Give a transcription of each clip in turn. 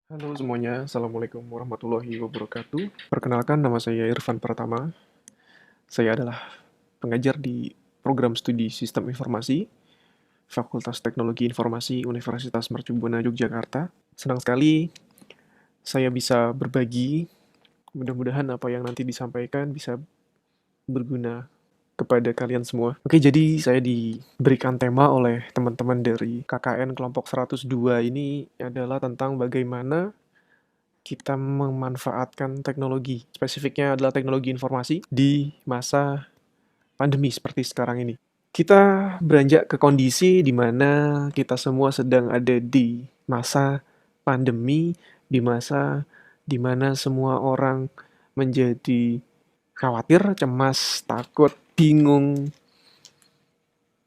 Halo semuanya, Assalamualaikum warahmatullahi wabarakatuh. Perkenalkan, nama saya Irfan Pratama. Saya adalah pengajar di program studi Sistem Informasi, Fakultas Teknologi Informasi Universitas Mercu Buana Yogyakarta. Senang sekali saya bisa berbagi, mudah-mudahan apa yang nanti disampaikan bisa berguna kepada kalian semua. Oke, jadi saya diberikan tema oleh teman-teman dari KKN kelompok 102 ini adalah tentang bagaimana kita memanfaatkan teknologi, spesifiknya adalah teknologi informasi di masa pandemi seperti sekarang ini. Kita beranjak ke kondisi di mana kita semua sedang ada di masa pandemi, di masa di mana semua orang menjadi khawatir, cemas, takut, bingung,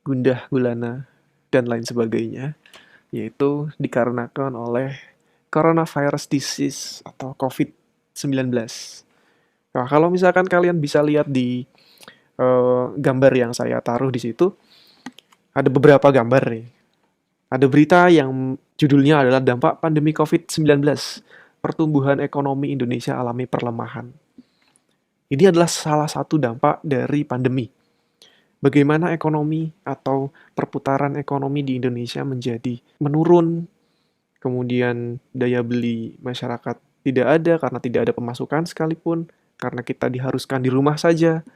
gundah gulana, dan lain sebagainya, yaitu dikarenakan oleh coronavirus disease atau COVID-19. Nah, kalau misalkan kalian bisa lihat di gambar yang saya taruh di situ, ada beberapa gambar nih. Ada berita yang judulnya adalah dampak pandemi COVID-19, pertumbuhan ekonomi Indonesia alami perlemahan. Ini adalah salah satu dampak dari pandemi. Bagaimana ekonomi atau perputaran ekonomi di Indonesia menjadi menurun, kemudian daya beli masyarakat tidak ada karena tidak ada pemasukan sekalipun, karena kita diharuskan di rumah saja,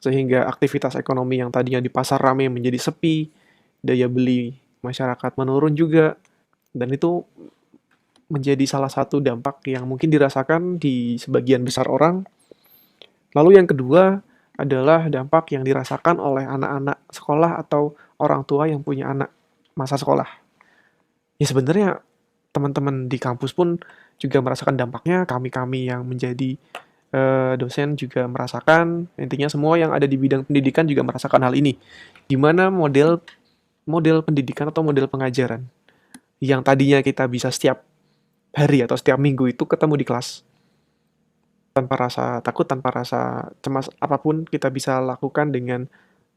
sehingga aktivitas ekonomi yang tadinya di pasar ramai menjadi sepi, daya beli masyarakat menurun juga, dan itu menjadi salah satu dampak yang mungkin dirasakan di sebagian besar orang. Lalu yang kedua adalah dampak yang dirasakan oleh anak-anak sekolah atau orang tua yang punya anak masa sekolah. Ya sebenarnya teman-teman di kampus pun juga merasakan dampaknya, kami-kami yang menjadi dosen juga merasakan, intinya semua yang ada di bidang pendidikan juga merasakan hal ini. Di mana model model pendidikan atau model pengajaran yang tadinya kita bisa setiap hari atau setiap minggu itu ketemu di kelas tanpa rasa takut, tanpa rasa cemas apapun kita bisa lakukan dengan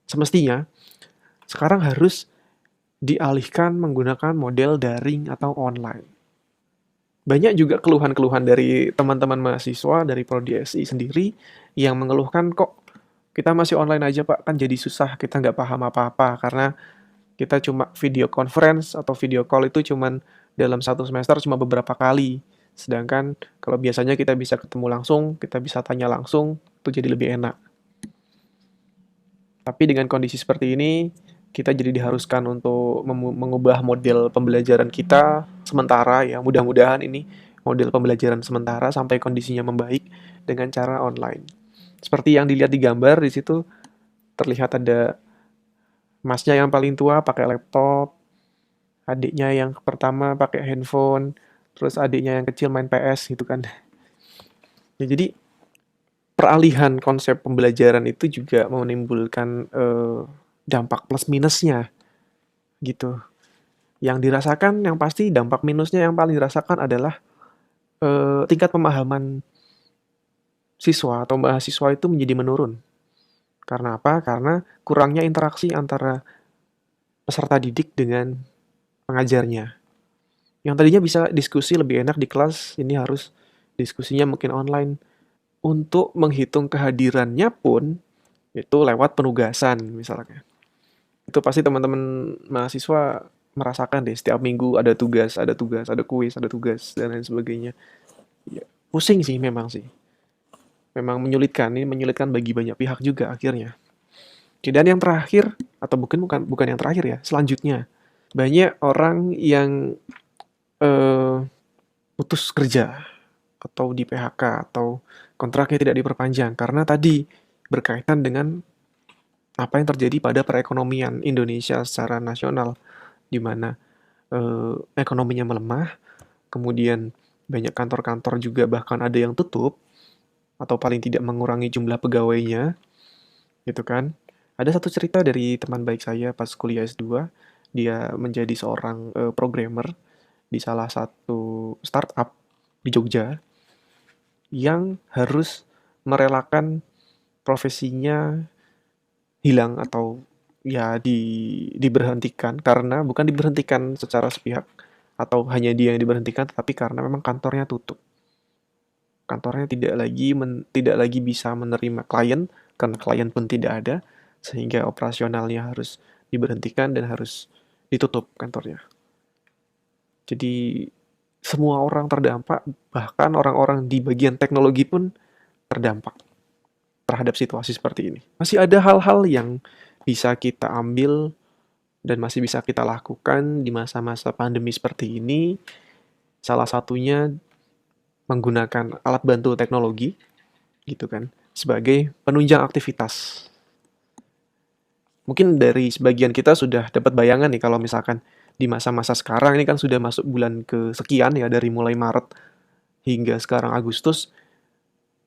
semestinya, sekarang harus dialihkan menggunakan model daring atau online. Banyak juga keluhan-keluhan dari teman-teman mahasiswa dari Prodi SI sendiri yang mengeluhkan, kok kita masih online aja Pak, kan jadi susah, kita nggak paham apa-apa karena kita cuma video conference atau video call itu cuman dalam satu semester cuma beberapa kali. Sedangkan kalau biasanya kita bisa ketemu langsung, kita bisa tanya langsung, itu jadi lebih enak. Tapi dengan kondisi seperti ini, kita jadi diharuskan untuk mengubah model pembelajaran kita sementara ya, mudah-mudahan ini model pembelajaran sementara sampai kondisinya membaik dengan cara online. Seperti yang dilihat di gambar di situ terlihat ada masnya yang paling tua pakai laptop, adiknya yang pertama pakai handphone, terus adiknya yang kecil main PS gitu kan. Ya, jadi peralihan konsep pembelajaran itu juga menimbulkan dampak plus minusnya gitu. Yang dirasakan yang pasti dampak minusnya yang paling dirasakan adalah tingkat pemahaman siswa atau mahasiswa itu menjadi menurun. Karena apa? Karena kurangnya interaksi antara peserta didik dengan pengajarnya. Yang tadinya bisa diskusi lebih enak di kelas, ini harus diskusinya mungkin online. Untuk menghitung kehadirannya pun itu lewat penugasan misalnya. Itu pasti teman-teman mahasiswa merasakan deh, setiap minggu ada tugas, ada kuis, ada tugas, dan lain sebagainya. Ya, pusing sih memang sih. Memang menyulitkan, ini menyulitkan bagi banyak pihak juga akhirnya. Dan yang terakhir, atau bukan bukan bukan yang terakhir ya, selanjutnya. Banyak orang yang eh, putus kerja atau di PHK atau kontraknya tidak diperpanjang karena tadi berkaitan dengan apa yang terjadi pada perekonomian Indonesia secara nasional di mana ekonominya melemah, kemudian banyak kantor-kantor juga bahkan ada yang tutup atau paling tidak mengurangi jumlah pegawainya, gitu kan. Ada satu cerita dari teman baik saya pas kuliah S2, dia menjadi seorang programmer di salah satu startup di Jogja yang harus merelakan profesinya hilang atau ya diberhentikan karena bukan diberhentikan secara sepihak, atau hanya dia yang diberhentikan, tetapi karena memang kantornya tutup. Kantornya tidak lagi bisa menerima klien karena klien pun tidak ada, sehingga operasionalnya harus diberhentikan dan harus ditutup kantornya. Jadi semua orang terdampak, bahkan orang-orang di bagian teknologi pun terdampak terhadap situasi seperti ini. Masih ada hal-hal yang bisa kita ambil dan masih bisa kita lakukan di masa-masa pandemi seperti ini. Salah satunya menggunakan alat bantu teknologi, gitu kan, sebagai penunjang aktivitas. Mungkin dari sebagian kita sudah dapat bayangan nih kalau misalkan di masa-masa sekarang ini kan sudah masuk bulan kesekian ya, dari mulai Maret hingga sekarang Agustus,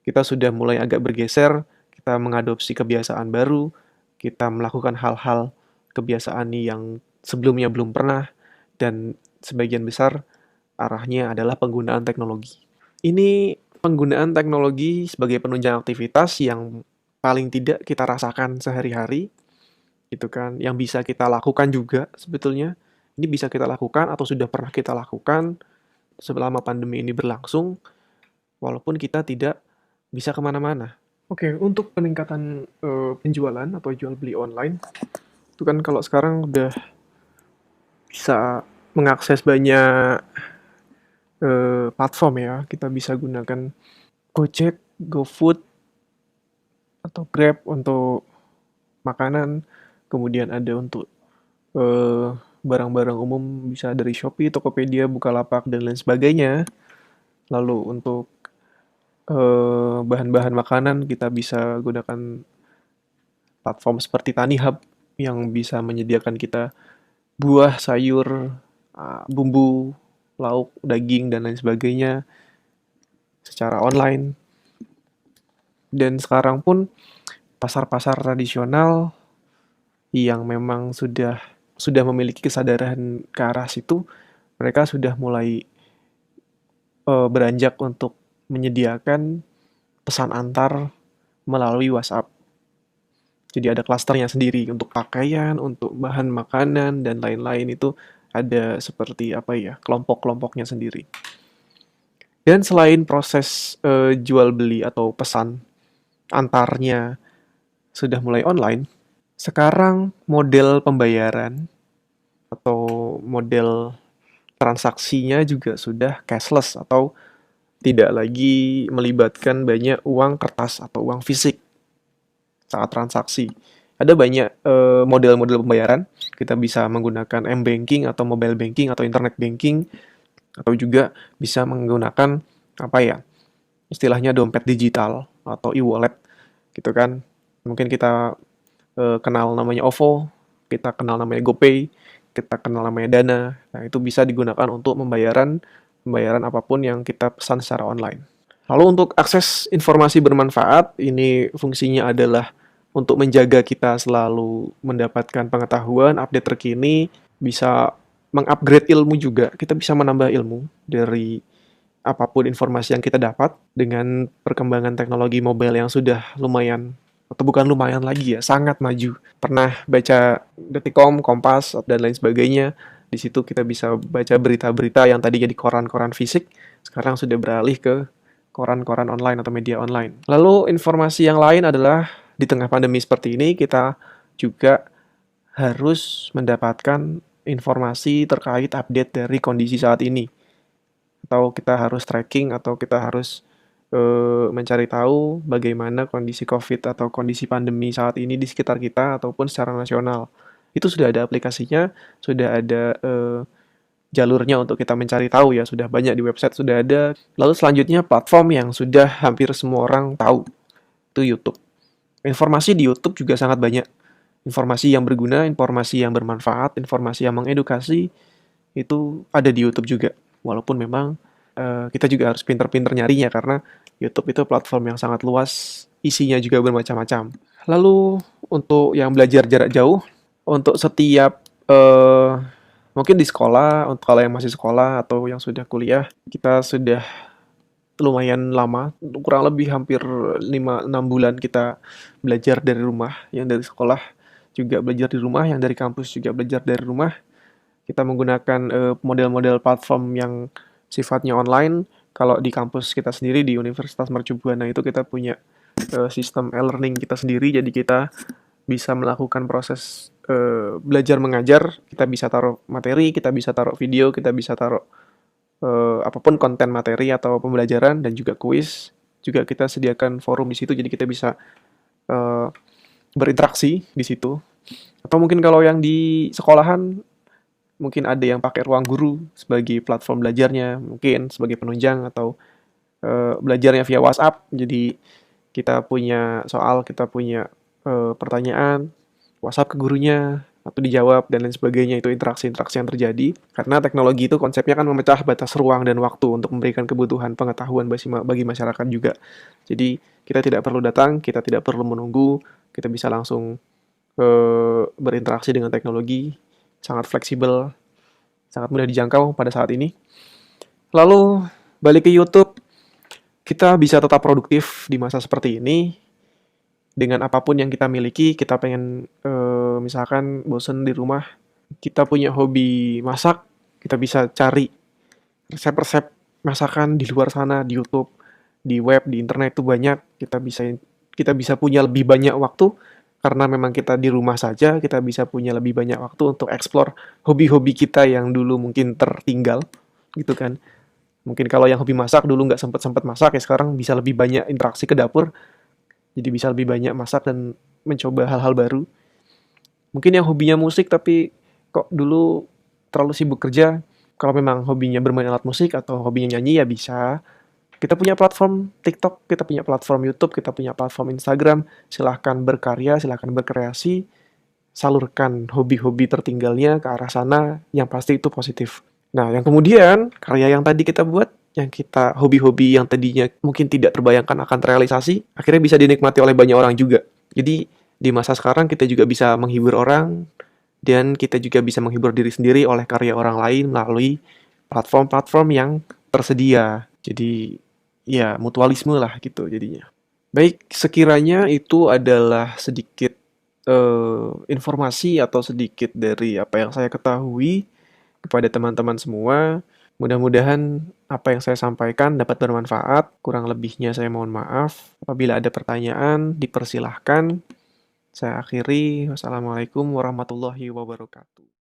kita sudah mulai agak bergeser, kita mengadopsi kebiasaan baru, kita melakukan hal-hal kebiasaan yang sebelumnya belum pernah, dan sebagian besar arahnya adalah penggunaan teknologi. Ini penggunaan teknologi sebagai penunjang aktivitas yang paling tidak kita rasakan sehari-hari, gitu kan, yang bisa kita lakukan juga sebetulnya. Ini bisa kita lakukan atau sudah pernah kita lakukan selama pandemi ini berlangsung, walaupun kita tidak bisa kemana-mana. Oke, untuk peningkatan penjualan atau jual beli online, itu kan kalau sekarang udah bisa mengakses banyak platform ya. Kita bisa gunakan Gojek, GoFood, atau Grab untuk makanan. Kemudian ada untuk barang-barang umum bisa dari Shopee, Tokopedia, Bukalapak, dan lain sebagainya. Lalu untuk bahan-bahan makanan kita bisa gunakan platform seperti Tani Hub yang bisa menyediakan kita buah, sayur, bumbu, lauk, daging, dan lain sebagainya secara online. Dan sekarang pun pasar-pasar tradisional yang memang sudah memiliki kesadaran ke arah situ, mereka sudah mulai beranjak untuk menyediakan pesan antar melalui WhatsApp. Jadi ada klasternya sendiri untuk pakaian, untuk bahan makanan, dan lain-lain. Itu ada seperti apa ya, kelompok-kelompoknya sendiri. Dan selain proses jual beli atau pesan antarnya sudah mulai online, sekarang model pembayaran atau model transaksinya juga sudah cashless atau tidak lagi melibatkan banyak uang kertas atau uang fisik saat transaksi. Ada banyak model-model pembayaran. Kita bisa menggunakan m-banking atau mobile banking atau internet banking, atau juga bisa menggunakan apa ya, istilahnya dompet digital atau e-wallet gitu kan. Mungkin kita kenal namanya OVO, kita kenal namanya GoPay, kita kenal namanya Dana. Nah, itu bisa digunakan untuk pembayaran apapun yang kita pesan secara online. Lalu untuk akses informasi bermanfaat, ini fungsinya adalah untuk menjaga kita selalu mendapatkan pengetahuan, update terkini, bisa mengupgrade ilmu juga. Kita bisa menambah ilmu dari apapun informasi yang kita dapat dengan perkembangan teknologi mobile yang sudah lumayan, atau bukan lumayan lagi ya, sangat maju. Pernah baca Detikcom, Kompas, dan lain sebagainya. Di situ kita bisa baca berita-berita yang tadinya di koran-koran fisik, sekarang sudah beralih ke koran-koran online atau media online. Lalu informasi yang lain adalah di tengah pandemi seperti ini kita juga harus mendapatkan informasi terkait update dari kondisi saat ini. Atau kita harus tracking atau kita harus mencari tahu bagaimana kondisi COVID atau kondisi pandemi saat ini di sekitar kita ataupun secara nasional. Itu sudah ada aplikasinya, sudah ada jalurnya untuk kita mencari tahu ya, sudah banyak di website sudah ada. Lalu selanjutnya platform yang sudah hampir semua orang tahu, itu YouTube. Informasi di YouTube juga sangat banyak. Informasi yang berguna, informasi yang bermanfaat, informasi yang mengedukasi, itu ada di YouTube juga. Walaupun memang kita juga harus pinter-pinter nyarinya karena YouTube itu platform yang sangat luas, isinya juga bermacam-macam. Lalu untuk yang belajar jarak jauh, untuk setiap mungkin di sekolah, untuk kalau yang masih sekolah atau yang sudah kuliah, kita sudah lumayan lama, kurang lebih hampir 5-6 bulan kita belajar dari rumah, yang dari sekolah juga belajar di rumah, yang dari kampus juga belajar dari rumah. Kita menggunakan model-model platform yang sifatnya online. Kalau di kampus kita sendiri di Universitas Mercu Buana itu kita punya sistem e-learning kita sendiri, jadi kita bisa melakukan proses belajar mengajar. Kita bisa taruh materi, kita bisa taruh video, kita bisa taruh apapun konten materi atau pembelajaran, dan juga kuis. Juga kita sediakan forum di situ, jadi kita bisa eh, berinteraksi di situ. Atau mungkin kalau yang di sekolahan, mungkin ada yang pakai ruang guru sebagai platform belajarnya, mungkin sebagai penunjang, atau belajarnya via WhatsApp. Jadi kita punya soal, kita punya pertanyaan, WhatsApp ke gurunya, atau dijawab, dan lain sebagainya. Itu interaksi-interaksi yang terjadi. Karena teknologi itu konsepnya kan memecah batas ruang dan waktu untuk memberikan kebutuhan pengetahuan bagi masyarakat juga. Jadi kita tidak perlu datang, kita tidak perlu menunggu, kita bisa langsung berinteraksi dengan teknologi, sangat fleksibel, sangat mudah dijangkau pada saat ini. Lalu balik ke YouTube, kita bisa tetap produktif di masa seperti ini dengan apapun yang kita miliki. Kita pengen misalkan bosen di rumah, kita punya hobi masak, kita bisa cari resep-resep masakan di luar sana, di YouTube, di web, di internet itu banyak. Kita bisa punya lebih banyak waktu karena memang kita di rumah saja. Kita bisa punya lebih banyak waktu untuk explore hobi-hobi kita yang dulu mungkin tertinggal, gitu kan. Mungkin kalau yang hobi masak dulu nggak sempet-sempet masak, ya sekarang bisa lebih banyak interaksi ke dapur, jadi bisa lebih banyak masak dan mencoba hal-hal baru. Mungkin yang hobinya musik tapi kok dulu terlalu sibuk kerja, kalau memang hobinya bermain alat musik atau hobinya nyanyi, ya bisa. Kita punya platform TikTok, kita punya platform YouTube, kita punya platform Instagram. Silahkan berkarya, silahkan berkreasi, salurkan hobi-hobi tertinggalnya ke arah sana, yang pasti itu positif. Nah, yang kemudian, karya yang tadi kita buat, yang kita hobi-hobi yang tadinya mungkin tidak terbayangkan akan terrealisasi, akhirnya bisa dinikmati oleh banyak orang juga. Jadi, di masa sekarang kita juga bisa menghibur orang, dan kita juga bisa menghibur diri sendiri oleh karya orang lain melalui platform-platform yang tersedia. Jadi, ya mutualisme lah gitu jadinya. Baik, sekiranya itu adalah sedikit informasi atau sedikit dari apa yang saya ketahui kepada teman-teman semua. Mudah-mudahan apa yang saya sampaikan dapat bermanfaat. Kurang lebihnya saya mohon maaf. Apabila ada pertanyaan, dipersilahkan. Saya akhiri. Wassalamualaikum warahmatullahi wabarakatuh.